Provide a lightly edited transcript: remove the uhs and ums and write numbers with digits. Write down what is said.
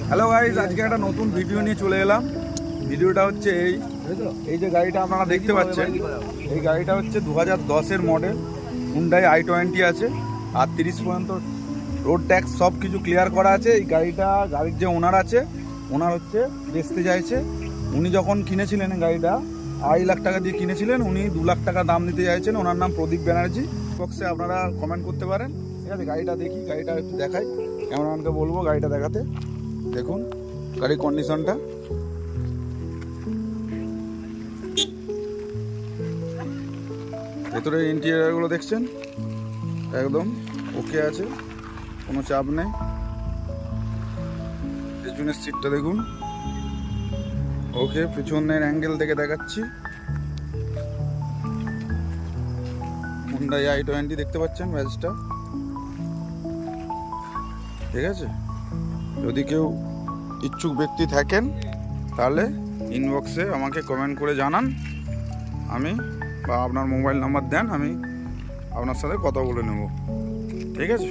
Hello guys, আজকে একটা নতুন ভিডিও নিয়ে চলে এলাম। ভিডিওটা হচ্ছে এই যে গাড়িটা আপনারা দেখতে পাচ্ছেন, এই গাড়িটা হচ্ছে 2010-এর মডেল হুন্ডাই i20 আছে। আর 30 পর্যন্ত রোড ট্যাক্স সব কিছু ক্লিয়ার করা আছে। এই গাড়ির যে ওনার আছে, ওনার হচ্ছে বেচতে চাইছে। উনি যখন কিনেছিলেন গাড়িটা 2.5 লাখ টাকা দিয়ে কিনেছিলেন, উনি 2 লাখ টাকা দাম দিতে চাইছেন। ওনার নাম প্রদীপ ব্যানার্জি। বক্সে আপনারা কমেন্ট করতে পারেন, ঠিক আছে? গাড়িটা দেখি, গাড়িটা একটু দেখাই। ক্যামেরাম্যানকে বলবো গাড়িটা দেখাতে। দেখুন গাড়ির কন্ডিশনটা, ভেতরের ইন্টেরিয়রগুলো দেখছেন, একদম ওকে আছে, কোনো চাপ নেই। পেছনের সিটটা দেখুন, ওকে। পেছনের অ্যাঙ্গেল থেকে দেখাচ্ছি, হুন্ডাই i20 দেখতে পাচ্ছেন ব্যাজটা, ঠিক আছে? যদি কেউ ইচ্ছুক ব্যক্তি থাকেন তাহলে ইনবক্সে আমাকে কমেন্ট করে জানান, আমি বা আপনার মোবাইল নাম্বার দেন, আমি আপনার সাথে কথা বলে নেব, ঠিক আছে?